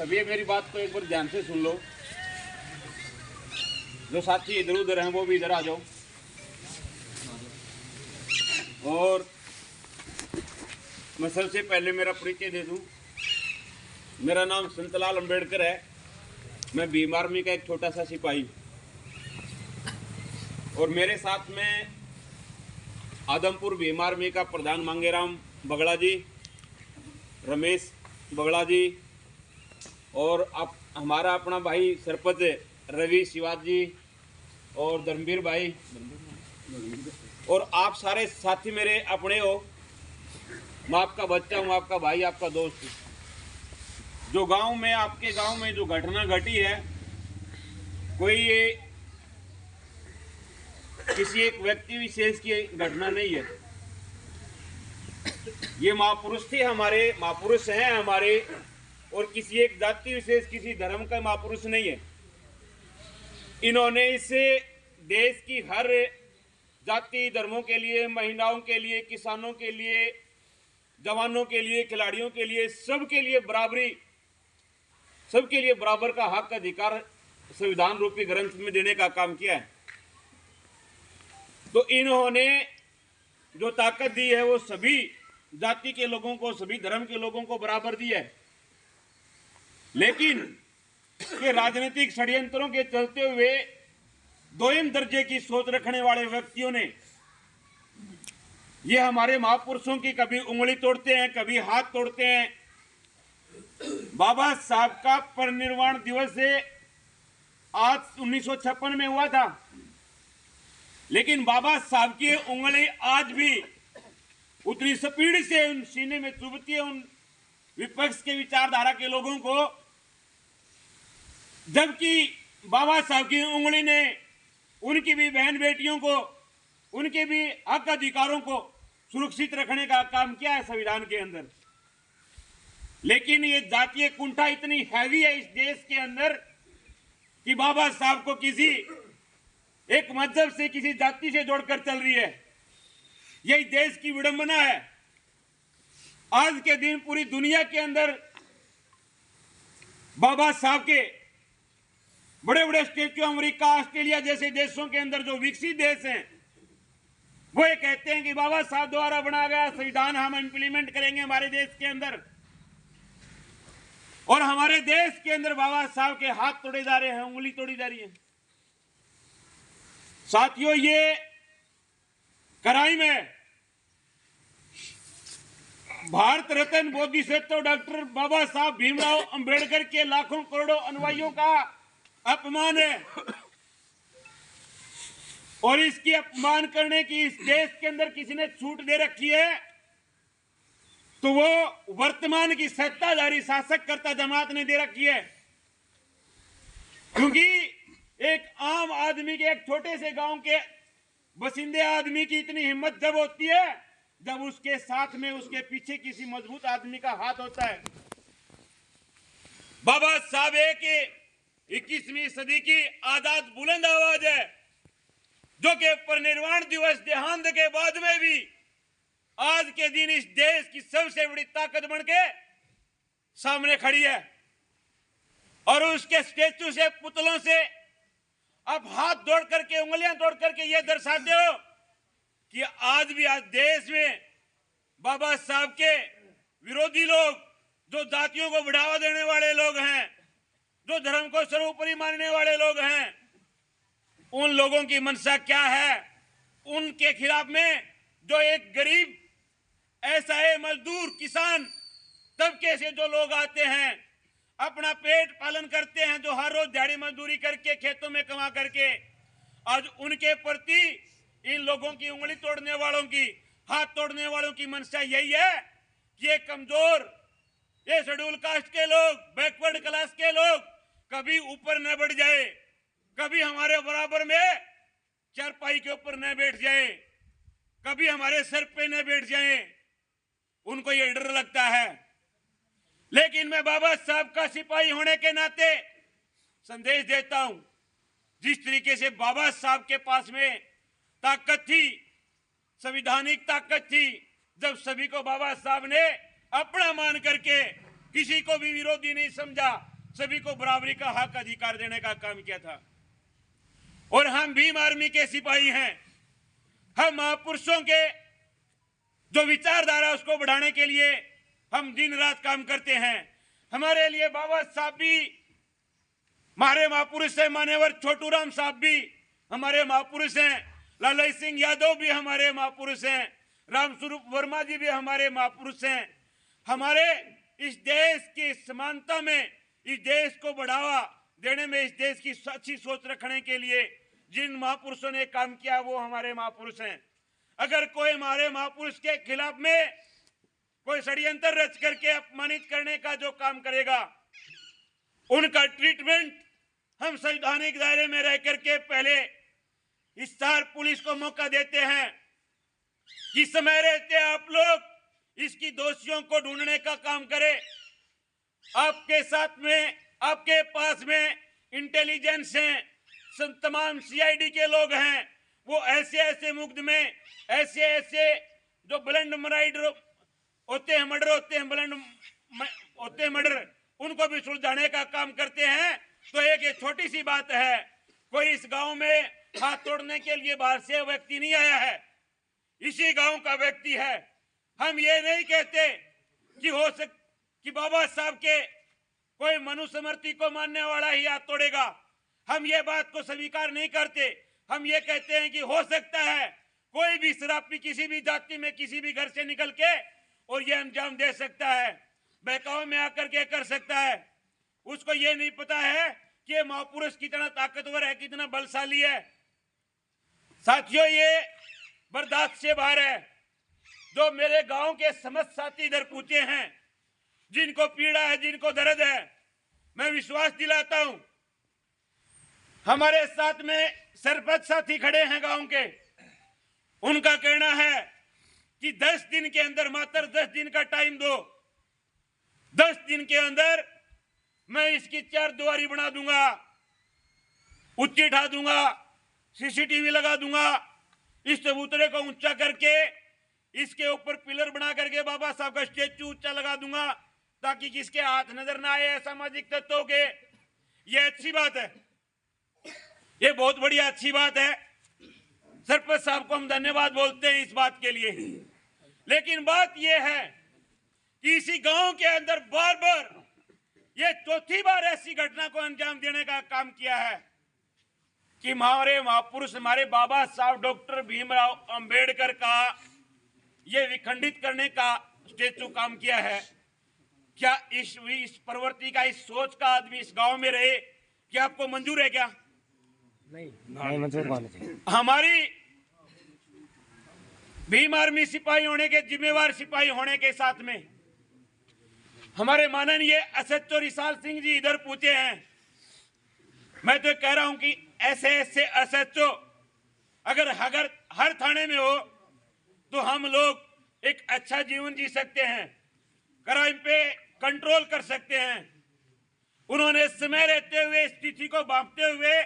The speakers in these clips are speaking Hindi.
सभी मेरी बात को एक बार ध्यान से सुन लो। जो साथी इधर उधर हैं वो भी इधर आ जाओ। और मैं सबसे पहले मेरा परिचय दे दूं। मेरा नाम संतलाल अंबेडकर है। मैं भीम आर्मी का एक छोटा सा सिपाही, और मेरे साथ में आदमपुर भीम आर्मी का प्रधान मांगेराम बगड़ा जी, रमेश बगड़ा जी, और आप हमारा अपना भाई सरपंच रवि शिवाज जी, और धर्मवीर भाई, और आप सारे साथी मेरे अपने हो। मैं आपका बच्चा हूँ, आपका भाई, आपका दोस्त। जो गांव में, आपके गांव में जो घटना घटी है, कोई ये किसी एक व्यक्ति विशेष की घटना नहीं है। ये महापुरुष थे हमारे, महापुरुष हैं हमारे, और किसी एक जाति विशेष, किसी धर्म का महापुरुष नहीं है। इन्होंने इस देश की हर जाति धर्मों के लिए, महिलाओं के लिए, किसानों के लिए, जवानों के लिए, खिलाड़ियों के लिए, सबके लिए बराबरी, सबके लिए बराबर का हक अधिकार संविधान रूपी ग्रंथ में देने का काम किया है। तो इन्होंने जो ताकत दी है वो सभी जाति के लोगों को, सभी धर्म के लोगों को बराबर दी है। लेकिन ये राजनीतिक षड्यंत्रों के चलते हुए दोयम दर्जे की सोच रखने वाले व्यक्तियों ने ये हमारे महापुरुषों की कभी उंगली तोड़ते हैं, कभी हाथ तोड़ते हैं। बाबा साहब का परिनिर्वाण दिवस है, आज 1956 में हुआ था, लेकिन बाबा साहब की उंगली आज भी उतनी स्पीड से उन सीने में चुभती है, उन विपक्ष के विचारधारा के लोगों को, जबकि बाबा साहब की उंगली ने उनकी भी बहन बेटियों को, उनके भी हक अधिकारों को सुरक्षित रखने का काम किया है संविधान के अंदर। लेकिन ये जातीय कुंठा इतनी हैवी है इस देश के अंदर कि बाबा साहब को किसी एक मजहब से, किसी जाति से जोड़कर चल रही है। यही देश की विडंबना है। आज के दिन पूरी दुनिया के अंदर बाबा साहब के बड़े बड़े स्टेचू, अमेरिका, ऑस्ट्रेलिया जैसे देशों के अंदर जो विकसित देश हैं, वो ये कहते हैं कि बाबा साहब द्वारा बनाया गया संविधान हम इंप्लीमेंट करेंगे हमारे देश के अंदर, और हमारे देश के अंदर बाबा साहब के हाथ तोड़े जा रहे हैं, उंगली तोड़ी जा रही है। साथियों, ये क्राइम है। भारत रत्न बोधिसत्व डॉक्टर बाबा साहब भीमराव अंबेडकर के लाखों करोड़ों अनुयायियों का अपमान है, और इसकी अपमान करने की इस देश के अंदर किसी ने छूट दे रखी है तो वो वर्तमान की सत्ताधारी शासककर्ता जमात ने दे रखी है। क्योंकि एक आम आदमी के, एक छोटे से गांव के बसिंदे आदमी की इतनी हिम्मत जब होती है जब उसके साथ में, उसके पीछे किसी मजबूत आदमी का हाथ होता है। बाबा साहब एक 21वीं सदी की आजाद बुलंद आवाज है, जो कि परिनिर्वाण दिवस देहांत के बाद में भी आज के दिन इस देश की सबसे बड़ी ताकत बन के सामने खड़ी है। और उसके स्टेचू से, पुतलों से आप हाथ जोड़ करके, उंगलियां तोड़ करके ये दर्शाते हो कि आज भी आज देश में बाबा साहब के विरोधी लोग, जो जातियों को बढ़ावा देने वाले लोग हैं, जो धर्म को सर्वोपरि मानने वाले लोग हैं, उन लोगों की मंशा क्या है। उनके खिलाफ में जो एक गरीब, ऐसा है मजदूर, किसान तबके से जो लोग आते हैं, अपना पेट पालन करते हैं, जो हर रोज दिहाड़ी मजदूरी करके खेतों में कमा करके, आज उनके प्रति इन लोगों की उंगली तोड़ने वालों की, हाथ तोड़ने वालों की मंशा यही है कि ये कमजोर, ये शेड्यूल कास्ट के लोग, बैकवर्ड क्लास के लोग कभी ऊपर न बढ़ जाए, कभी हमारे बराबर में चारपाई के ऊपर न बैठ जाए, कभी हमारे सर पे न बैठ जाए। उनको ये डर लगता है। लेकिन मैं बाबा साहब का सिपाही होने के नाते संदेश देता हूं, जिस तरीके से बाबा साहब के पास में ताकत थी, संवैधानिक ताकत थी, जब सभी को बाबा साहब ने अपना मान करके, किसी को भी विरोधी नहीं समझा, सभी को बराबरी का हक अधिकार देने का काम किया था। और हम भीम आर्मी के सिपाही हैं। हम महापुरुषों के जो विचारधारा उसको बढ़ाने के लिए हम दिन रात काम करते हैं। हमारे लिए बाबा साहब भी हमारे महापुरुष हैं, मान्यवर छोटूराम साहब भी हमारे महापुरुष हैं, लालय सिंह यादव भी हमारे महापुरुष हैं, रामस्वरूप वर्मा जी भी हमारे महापुरुष हैं। हमारे इस देश की समानता में, इस देश को बढ़ावा देने में, इस देश की अच्छी सोच रखने के लिए जिन महापुरुषों ने काम किया वो हमारे महापुरुष हैं। अगर कोई हमारे महापुरुष के खिलाफ में कोई षड्यंत्र रच करके अपमानित करने का जो काम करेगा, उनका ट्रीटमेंट हम संवैधानिक दायरे में रह करके पहले इस सार पुलिस को मौका देते हैं कि समय रहते आप लोग इसकी दोषियों को ढूंढने का काम करें। आपके साथ में, आपके पास में इंटेलिजेंस है, तमाम सीआईडी के लोग हैं, वो ऐसे ऐसे मुकदमे, ऐसे ऐसे जो ब्लड मर्डर होते हैं, मर्डर होते हैं, ब्लड होते हैं मर्डर, उनको भी सुलझाने का काम करते हैं। तो एक छोटी सी बात है, कोई इस गांव में हाथ तोड़ने के लिए बाहर से व्यक्ति नहीं आया है, इसी गांव का व्यक्ति है। हम ये नहीं कहते कि बाबा साहब के कोई मनुस्मृति को मानने वाला ही हाथ तोड़ेगा, हम ये बात को स्वीकार नहीं करते। हम ये कहते हैं कि हो सकता है कोई भी शराबी किसी भी जाति में किसी भी घर से निकल के और ये अंजाम दे सकता है, बहकावे में आकर के कर सकता है। उसको ये नहीं पता है कि ये महापुरुष कितना ताकतवर है, कितना बलशाली है। साथियों, ये बर्दाश्त से बाहर है। जो मेरे गांव के समस्त साथी इधर पूछे हैं, जिनको पीड़ा है, जिनको दर्द है, मैं विश्वास दिलाता हूं। हमारे साथ में सरपंच साथी खड़े हैं गांव के, उनका कहना है कि 10 दिन के अंदर, मात्र 10 दिन का टाइम दो, 10 दिन के अंदर मैं इसकी 4 दीवारी बना दूंगा, ऊंची ढा दूंगा, सीसीटीवी लगा दूंगा, इस चबूतरे को ऊंचा करके इसके ऊपर पिलर बना करके बाबा साहब का स्टेचू ऊंचा लगा दूंगा ताकि किसके हाथ नजर ना आए सामाजिक तत्वों के। ये अच्छी बात है, ये बहुत बढ़िया अच्छी बात है। सरपंच साहब को हम धन्यवाद बोलते हैं इस बात के लिए। लेकिन बात यह है कि इसी गांव के अंदर बार बार ये चौथी बार ऐसी घटना को अंजाम देने का काम किया है कि हमारे महापुरुष, हमारे बाबा साहब डॉक्टर भीमराव अंबेडकर का ये विखंडित करने का स्टेचू काम किया है। क्या इस प्रवृत्ति का, इस सोच का आदमी इस गांव में रहे, क्या आपको मंजूर है? क्या नहीं मंजूर होना चाहिए। हमारी भीम आर्मी सिपाही होने के, जिम्मेवार सिपाही होने के साथ में हमारे माननीय एसएचओ रिसाल सिंह जी इधर पूछे हैं। मैं तो कह रहा हूं कि ऐसे ऐसे एसएचओ अगर हर थाने में हो तो हम लोग एक अच्छा जीवन जी सकते हैं, क्राइम पे कंट्रोल कर सकते हैं। उन्होंने समय रहते हुए स्थिति को भांपते हुए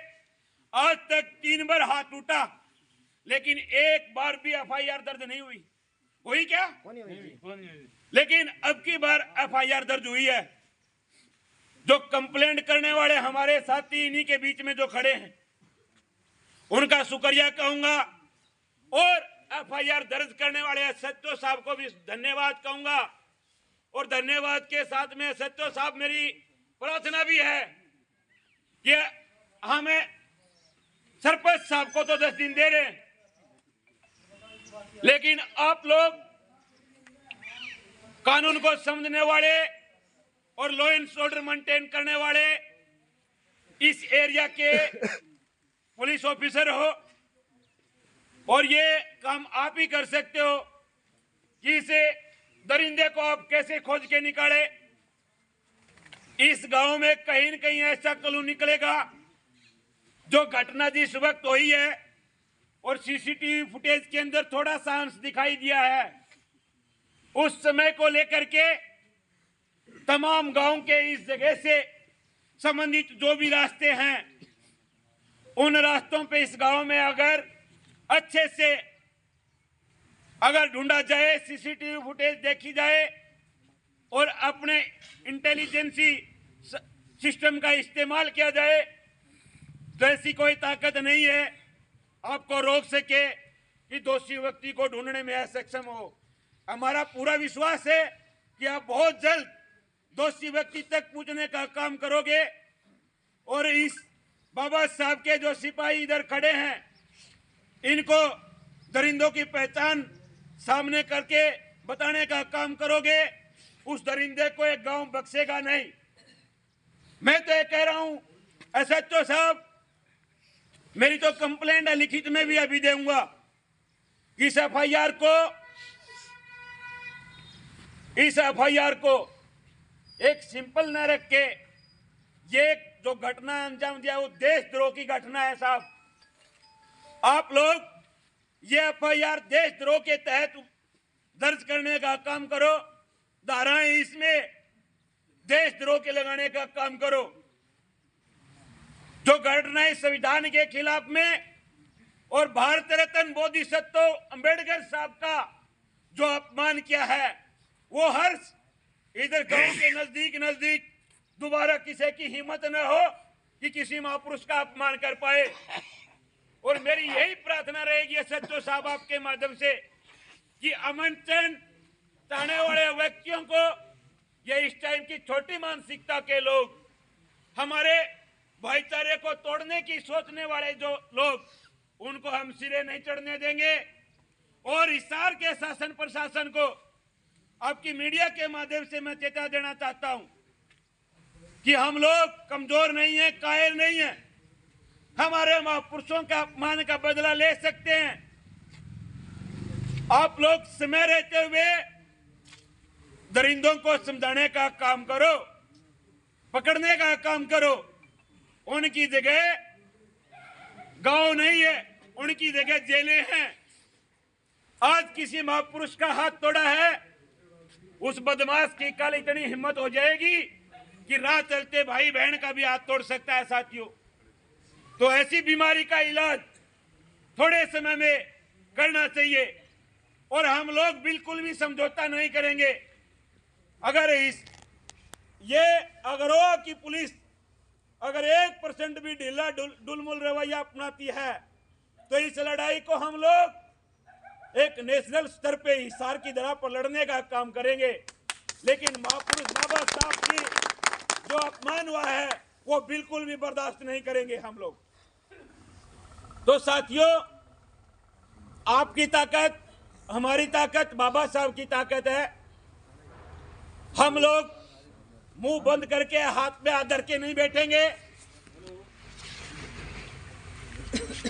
आज तक 3 बार हाथ उठा, लेकिन एक बार भी एफआईआर दर्ज नहीं हुई। हुई क्या? लेकिन अब की बार एफआईआर दर्ज हुई है। जो कंप्लेंट करने वाले हमारे साथी इन्हीं के बीच में जो खड़े हैं, उनका शुक्रिया कहूंगा और एफआईआर दर्ज करने वाले सत्तो साहब को भी धन्यवाद कहूंगा। और धन्यवाद के साथ में सत्तो साहब, मेरी प्रार्थना भी है कि हमें सरपंच साहब को तो 10 दिन दे रहे हैं, लेकिन आप लोग कानून को समझने वाले और लॉ एंड ऑर्डर मेंटेन करने वाले इस एरिया के पुलिस ऑफिसर हो और ये काम आप ही कर सकते हो कि इसे दरिंदे को आप कैसे खोज के निकाले। इस गांव में कहीं न कहीं ऐसा क्लू निकलेगा। जो घटना जिस वक्त हुई है और सीसीटीवी फुटेज के अंदर थोड़ा सा अंश दिखाई दिया है, उस समय को लेकर के तमाम गांव के इस जगह से संबंधित जो भी रास्ते हैं, उन रास्तों पे इस गांव में अगर अच्छे से अगर ढूंढा जाए, सीसीटीवी फुटेज देखी जाए और अपने इंटेलिजेंसी सिस्टम का इस्तेमाल किया जाए तो ऐसी कोई ताकत नहीं है आपको रोक सके कि दोषी व्यक्ति को ढूंढने में असक्षम हो। हमारा पूरा विश्वास है कि आप बहुत जल्द दोषी व्यक्ति तक पहुंचने का काम करोगे और इस बाबा साहब के जो सिपाही इधर खड़े हैं इनको दरिंदों की पहचान सामने करके बताने का काम करोगे। उस दरिंदे को एक गांव बख्शेगा नहीं। मैं तो ये कह रहा हूं एसएचओ साहब, मेरी तो कंप्लेंट है, लिखित में भी अभी दूंगा कि इस एफआईआर को एक सिंपल न रख के ये जो घटना अंजाम दिया वो देशद्रोह की घटना है साहब। आप लोग ये एफआईआर देशद्रोह के तहत दर्ज करने का काम करो, धाराएं इसमें देशद्रोह के लगाने का काम करो। जो घटनाएं संविधान के खिलाफ में और भारत रत्न बोधिसत्व अंबेडकर साहब का जो अपमान किया है वो हर इधर गांव के नजदीक दोबारा किसी की हिम्मत न हो कि किसी महापुरुष का अपमान कर पाए। और मेरी यही प्रार्थना रहेगी एसएचओ साहब आपके माध्यम से कि अमन चैन चाहने वाले व्यक्तियों को, ये इस टाइम की छोटी मानसिकता के लोग, हमारे भाईचारे को तोड़ने की सोचने वाले जो लोग, उनको हम सिरे नहीं चढ़ने देंगे। और हिसार के शासन प्रशासन को आपकी मीडिया के माध्यम से मैं चेता देना चाहता हूं कि हम लोग कमजोर नहीं है, कायर नहीं है, हमारे महापुरुषों का अपमान का बदला ले सकते हैं। आप लोग समय रहते हुए दरिंदों को समझाने का काम करो, पकड़ने का काम करो। उनकी जगह गांव नहीं है, उनकी जगह जेलें हैं। आज किसी महापुरुष का हाथ तोड़ा है, उस बदमाश की कल इतनी हिम्मत हो जाएगी कि राह चलते भाई बहन का भी हाथ तोड़ सकता है साथियों। तो ऐसी बीमारी का इलाज थोड़े समय में करना चाहिए और हम लोग बिल्कुल भी समझौता नहीं करेंगे। अगर ये अगरोह की पुलिस अगर 1% भी ढीला डुलमुल रवैया अपनाती है तो इस लड़ाई को हम लोग एक नेशनल स्तर पे हिसार की तरह पर लड़ने का काम करेंगे। लेकिन महापुरुष बाबा साहब की जो अपमान हुआ है वो बिल्कुल भी बर्दाश्त नहीं करेंगे हम लोग। तो साथियों, आपकी ताकत हमारी ताकत बाबा साहब की ताकत है। हम लोग मुंह बंद करके हाथ पे हाथ धर के नहीं बैठेंगे।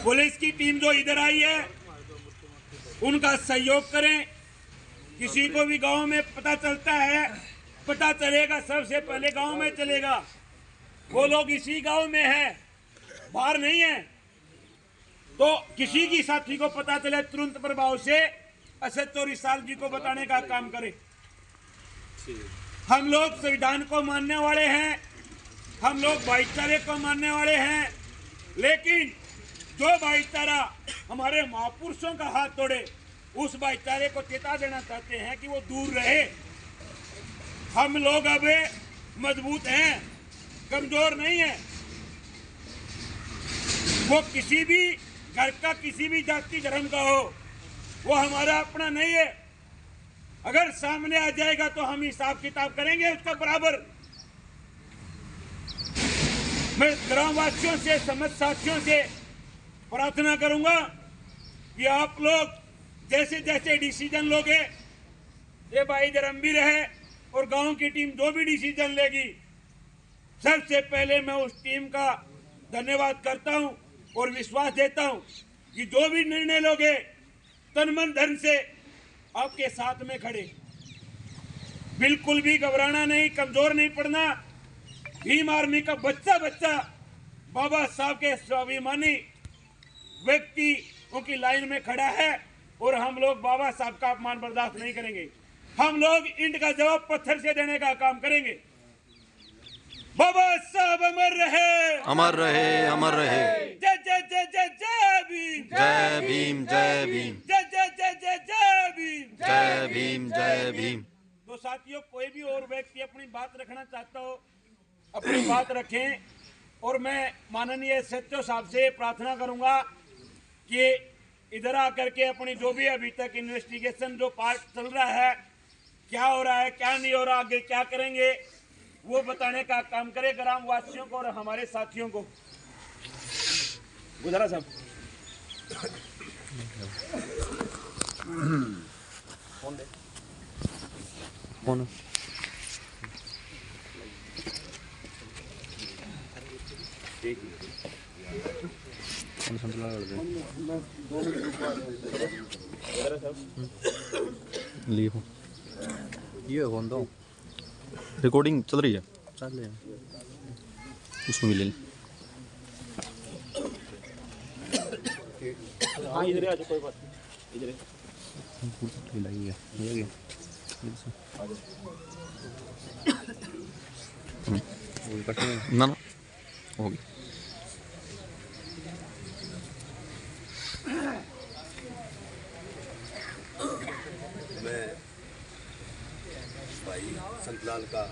पुलिस की टीम जो इधर आई है उनका सहयोग करें। किसी को भी गांव में पता चलता है, पता चलेगा सबसे पहले गांव में चलेगा। वो लोग इसी गांव में है, बाहर नहीं है। तो किसी की साथी को पता चले तुरंत प्रभाव से एसएचओ रिसाल जी को बताने का काम करें। हम लोग संविधान को मानने वाले हैं, हम लोग भाईचारे को मानने वाले हैं, लेकिन जो भाईचारा हमारे महापुरुषों का हाथ तोड़े उस भाईचारे को चेता देना चाहते हैं कि वो दूर रहे। हम लोग अब मजबूत हैं, कमजोर नहीं है। वो किसी भी घर का, किसी भी जाति धर्म का हो, वो हमारा अपना नहीं है। अगर सामने आ जाएगा तो हम हिसाब किताब करेंगे उसका बराबर। मैं ग्रामवासियों से, समझ साथियों से प्रार्थना करूंगा कि आप लोग जैसे जैसे डिसीजन लोगे, ये भाई धर्मवीर है और गांव की टीम जो भी डिसीजन लेगी, सबसे पहले मैं उस टीम का धन्यवाद करता हूं और विश्वास देता हूं कि जो भी निर्णय लोगे तन मन धन से आपके साथ में खड़े। बिल्कुल भी घबराना नहीं, कमजोर नहीं पड़ना। भीम आर्मी का बच्चा बाबा साहब के स्वाभिमानी व्यक्ति उनकी लाइन में खड़ा है और हम लोग बाबा साहब का अपमान बर्दाश्त नहीं करेंगे। हम लोग ईंट का जवाब पत्थर से देने का काम करेंगे। बाबा साहब अमर रहे, अमर रहे, अमर रहे। जय जय जय जय जय भीम, जय भीम, जय भीम, जय जय जय जय जय भीम, जय भीम, जय भीम। तो साथियों, कोई भी और व्यक्ति अपनी बात रखना चाहता हो अपनी बात रखें। और मैं माननीय सचिव साहब से प्रार्थना करूंगा कि इधर आकर के अपनी जो भी अभी तक इन्वेस्टिगेशन जो पार्ट चल रहा है, क्या हो रहा है क्या नहीं हो रहा, आगे क्या करेंगे, वो बताने का काम करे ग्राम वासियों को और हमारे साथियों को। गुजारा साहब। कौन लिखो ये कौन दो रिकॉर्डिंग चल रही है, चल रही है उसमें भी ले हाँ इधर आ जाओ, कोई बात नहीं, इधर ना ना हो गया। मैं भाई संतलाल का